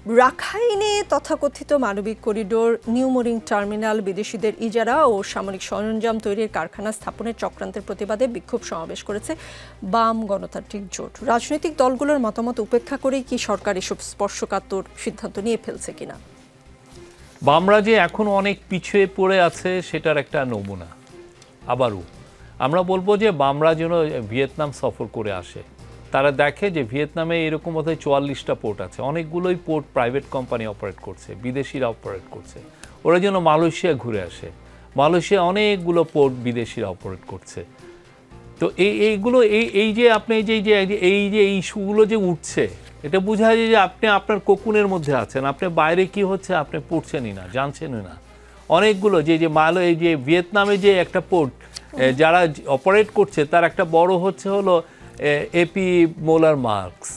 রাখাইনে তথাকথিত মানবিক করিডোর নিউ মোরিং টার্মিনাল বিদেশিদের ইজারা ও সামরিক সরঞ্জাম তৈরির কারখানা স্থাপনের চক্রান্তের প্রতিবাদে বিক্ষোভ সমাবেশ করেছে বাম গণতান্ত্রিক জোট। রাজনৈতিক দলগুলোর মতামত উপেক্ষা করেই কি সরকার এসব স্পর্শকাতর সিদ্ধান্ত নিয়ে ফেলছে কিনা? বামরা যে এখন অনেক পিছিয়ে পড়ে আছে সেটার একটা নমুনা। আবারও আমরা বলবো যে বামরা যেন ভিয়েতনাম সফর করে আসে, তারা দেখে যে ভিয়েতনামে এরকম বোধহয় 44টা পোর্ট আছে, অনেকগুলোই পোর্ট প্রাইভেট কোম্পানি অপারেট করছে, বিদেশিরা অপারেট করছে। ওরা যেন মালয়েশিয়া ঘুরে আসে, মালয়েশিয়া অনেকগুলো পোর্ট বিদেশিরা অপারেট করছে। তো এইগুলো এই যে আপনি এই যে ইস্যুগুলো যে উঠছে, এটা বোঝা যায় যে আপনি আপনার কোকুনের মধ্যে আছেন, আপনি বাইরে কি হচ্ছে আপনি পড়ছেনই না, জানছেনই না। অনেকগুলো যে এই যে ভিয়েতনামে যে একটা পোর্ট যারা অপারেট করছে তার একটা বড় হলো AP Moller Maersk.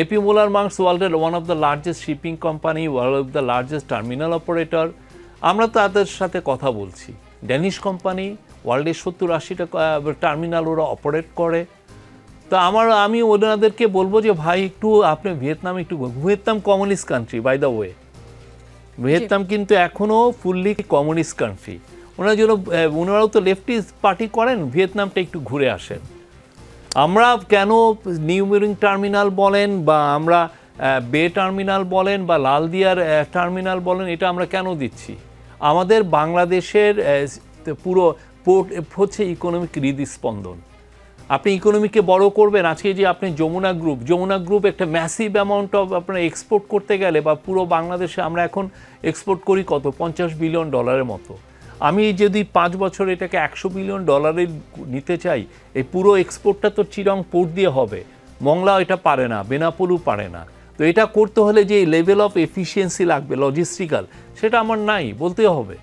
AP Moller Maersk ওয়ার্ল্ডের one of the largest shipping company, world of the largest terminal operator. আমরা তাদের সাথে কথা বলছি। ড্যানিশ কোম্পানি, ওয়ার্ল্ডের 70-80টা টার্মিনাল ওরা অপারেট করে। তো আমি ওনাদেরকে বলবো যে ভাই একটু আপনি ভিয়েতনামে Vietnam communist country by the way, Vietnam কিন্তু এখনও ফুললি কমিউনিস্ট কান্ট্রি। ওনারাও তো লেফটিস্ট পার্টি করেন, ভিয়েতনামটা একটু ঘুরে আসেন। আমরা কেন নিউ মোরিং টার্মিনাল বলেন বা আমরা বে টার্মিনাল বলেন বা লালদিয়ার টার্মিনাল বলেন, এটা আমরা কেন দিচ্ছি? আমাদের বাংলাদেশের পুরো পোর্ট হচ্ছে ইকোনমিক হৃদস্পন্দন। আপনি ইকোনমিকে বড় করবেন, আজকে যে আপনি যমুনা গ্রুপ একটা ম্যাসিভ অ্যামাউন্ট অফ আপনার এক্সপোর্ট করতে গেলে বা পুরো বাংলাদেশে আমরা এখন এক্সপোর্ট করি কত $50 বিলিয়ন মতো। আমি যদি 5 বছর এটাকে $100 বিলিয়ন নিতে চাই, এই পুরো এক্সপোর্টটা তো চিরং পোর্ট দিয়ে হবে। মংলা এটা পারে না, বেনাপোলু পারে না। তো এটা করতে হলে যে লেভেল অফ এফিসিয়েন্সি লাগবে লজিস্টিক্যাল, সেটা আমার নাই, বলতে হবে।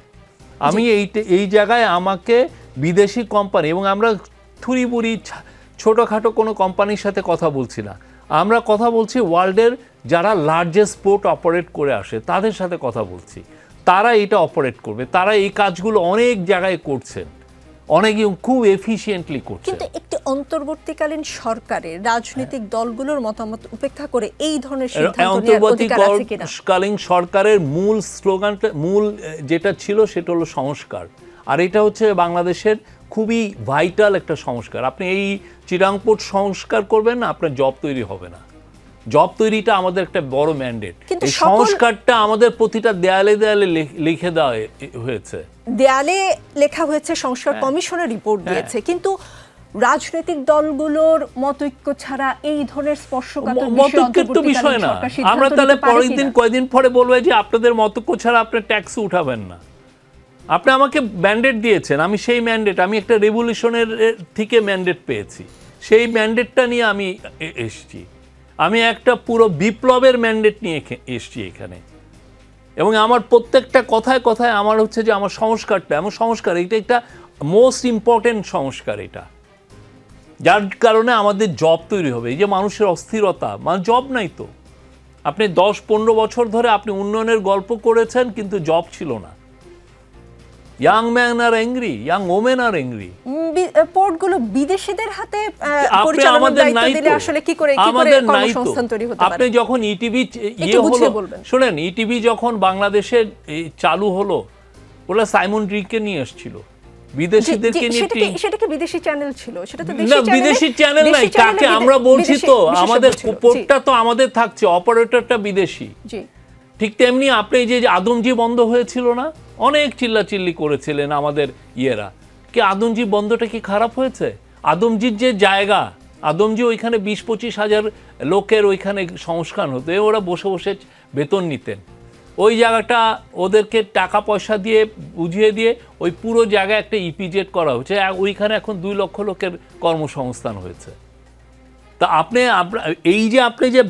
আমি এই জায়গায় আমাকে বিদেশি কোম্পানি, এবং আমরা থুড়িবুড়ি ছোটোখাটো কোনো কোম্পানির সাথে কথা বলছি না, আমরা কথা বলছি ওয়ার্ল্ডের যারা লার্জেস্ট পোর্ট অপারেট করে আসে তাদের সাথে কথা বলছি। তারা এটা অপারেট করবে, তারা এই কাজগুলো অনেক জায়গায় করছেন, অনেকে খুব এফিশিয়েন্টলি করছেন। কিন্তু একটি অন্তর্বর্তীকালীন সরকারের রাজনৈতিক দলগুলোর মতামত উপেক্ষা করে এই ধরনের সিদ্ধান্ত নেওয়ার অধিকার আছে কিনা? অন্তর্বর্তীকালীন সরকারের মূল স্লোগানটা যেটা ছিল সেটা হলো সংস্কার, আর এটা হচ্ছে বাংলাদেশের খুবই ভাইটাল একটা সংস্কার। আপনি এই চিরাং পোর্ট সংস্কার করবেন না, আপনার জব তৈরি হবে না। জব তৈরিটা আমাদের একটা বড় ম্যান্ডেট। এই সংস্কারটা আমাদের প্রতিটা দেয়ালে দেয়ালে লিখে দেওয়া হয়েছে, দেয়ালে লেখা হয়েছে, সংস্কার কমিশনের রিপোর্ট দিয়েছে। কিন্তু রাজনৈতিক দলগুলোর মতৈক্য ছাড়া এই ধরনের স্পর্শকাতর বিষয় না। আমরা তাহলে কয়েকদিন পরে বলবো যে আপনাদের মতৈক্য ছাড়া আপনি ট্যাক্স উঠাবেন না। আপনি আমাকে ম্যান্ডেট দিয়েছেন, আমি সেই ম্যান্ডেট, আমি একটা রেভলিউশনের থেকে ম্যান্ডেট পেয়েছি, সেই ম্যান্ডেটটা নিয়ে আমি এসেছি। আমি একটা পুরো বিপ্লবের ম্যান্ডেট নিয়ে এসেছি এখানে, এবং আমার প্রত্যেকটা কথায় কথায় আমার হচ্ছে যে আমার সংস্কারটা, আমার সংস্কার এটা একটা মোস্ট ইম্পর্টেন্ট সংস্কার, এটা যার কারণে আমাদের জব তৈরি হবে। এই যে মানুষের অস্থিরতা, মানে জব নাই তো। আপনি 10-15 বছর ধরে আপনি উন্নয়নের গল্প করেছেন কিন্তু জব ছিল না। Young men are angry, young women are angry. পোর্টগুলো বিদেশিদের হাতে পরিচালনার দায়িত্ব দিলে আসলে কি করে কর্মসংস্থান তৈরি হতে পারে? আপনি যখন ইটিভি শুনেন, ইটিভি যখন বাংলাদেশে চালু হলো, ওরা সাইমন রিককে নিয়ে এসেছিল, বিদেশিদেরকে নিয়ে। সেটা কি বিদেশি চ্যানেল ছিল? সেটা তো বিদেশি চ্যানেল নাই, কাকে আমরা বলছি তো, আমাদের পোর্টটা তো আমাদের থাকছে, অপারেটরটা বিদেশি। ঠিক তেমনি আপনি যে আদমজি বন্ধ হয়েছিল না, অনেক চিল্লাচিল্লি করেছিলেন আমাদের ইয়েরা, কি আদমজি বন্ধটা কি খারাপ হয়েছে? আদমজির যে জায়গা, আদমজি ওইখানে 20-25 হাজার লোকের ওইখানে সংস্থান হতো, ওরা বসে বসে বেতন নিতেন। ওই জায়গাটা ওদেরকে টাকা পয়সা দিয়ে বুঝিয়ে দিয়ে ওই পুরো জায়গায় একটা ইপিজেড করা হয়েছে, ওইখানে এখন 2 লক্ষ লোকের কর্মসংস্থান হয়েছে। তা এই যে আপনি যে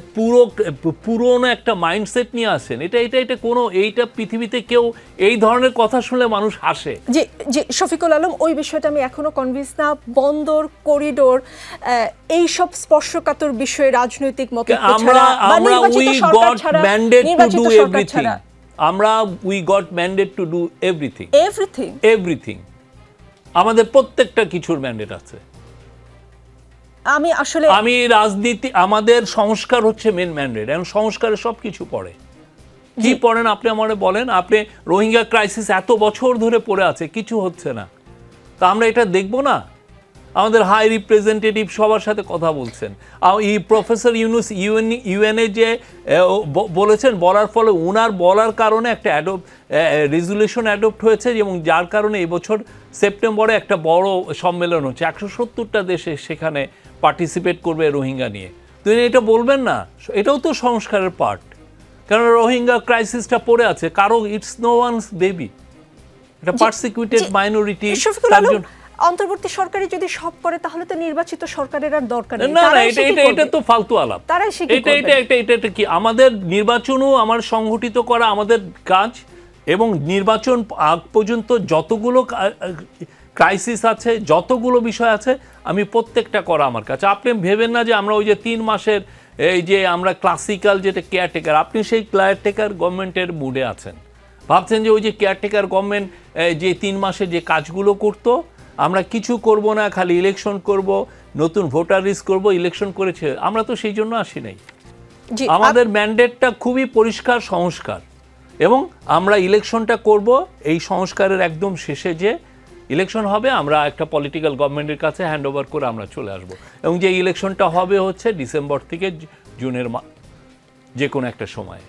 পুরোনো একটা মাইন্ডসেট নিয়ে আসেন, এটা কোনো এইটা পৃথিবীতে কেউ এই ধরনের কথা শুনলে মানুষ হাসে। যে শফিকুল আলম, ওই বিষয়টা আমি এখনো কনভিন্স না। বন্দর, করিডোর, এই সব স্পর্শকাতর বিষয়ে রাজনৈতিক মতৈক্য ছাড়া বা নির্বাচিত সরকার ছাড়া, নির্বাচিত সরকার ছাড়া we got mandate to do everything. আমাদের প্রত্যেকটা কিছুর ম্যান্ডেট আছে। আমি রাজনীতি, আমাদের সংস্কার হচ্ছে মেন ম্যান্ডেট, এবং সংস্কারে সবকিছু পড়ে। কি পড়েন আপনি আমারে বলেন, আপনি রোহিঙ্গা ক্রাইসিস এত বছর ধরে পড়ে আছে, কিছু হচ্ছে না, তা আমরা এটা দেখব না? আমাদের হাই রিপ্রেজেন্টেটিভ সবার সাথে কথা বলছেন, এই প্রফেসর ইউনুস ইউএনএ যে বলেছেন, বলার ফলে ওনার বলার কারণে একটা রেজুলেশন অ্যাডপ্ট হয়েছে, এবং যার কারণে এবছর সেপ্টেম্বরে একটা বড় সম্মেলন হচ্ছে, 170টা দেশে সেখানে পার্টিসিপেট করবে রোহিঙ্গা নিয়ে। তো এটা বলবেন না? এটাও তো সংস্কারের পার্ট, কারণ রোহিঙ্গা ক্রাইসিসটা পড়ে আছে, কারো ইটস নো ওয়ানস বেবি, এটা পারসিকিউটেড মাইনরিটি। অন্তর্বর্তী সরকারি যদি সব করে তাহলে তো নির্বাচিত সরকারের আর দরকার নেই। না না, এটা তো ফালতু আলাপ। এটা কি আমাদের নির্বাচনও আমার সংগঠিত করা আমাদের কাজ, এবং নির্বাচন আগ পর্যন্ত যতগুলো ক্রাইসিস আছে, যতগুলো বিষয় আছে, আমি প্রত্যেকটা করা আমার কাছে। আপনি ভেবেন না যে আমরা ওই যে 3 মাসের এই যে আমরা ক্লাসিক্যাল যেটা কেয়ারটেকার, আপনি সেই কেয়ারটেকার গভর্নমেন্টের মুডে আছেন, ভাবছেন যে ওই যে কেয়ারটেকার গভর্নমেন্ট যে 3 মাসে যে কাজগুলো করতো, আমরা কিছু করব না, খালি ইলেকশন করব, নতুন ভোটার লিস্ট করব, ইলেকশন করেছে। আমরা তো সেই জন্য আসি নাই। আমাদের ম্যান্ডেটটা খুবই পরিষ্কার, সংস্কার, এবং আমরা ইলেকশনটা করব এই সংস্কারের একদম শেষে, যে ইলেকশন হবে আমরা একটা পলিটিক্যাল গভর্নমেন্টের কাছে হ্যান্ড ওভার করে আমরা চলে আসব, এবং যে ইলেকশনটা হবে হচ্ছে ডিসেম্বর থেকে জুনের যে কোনো একটা সময়।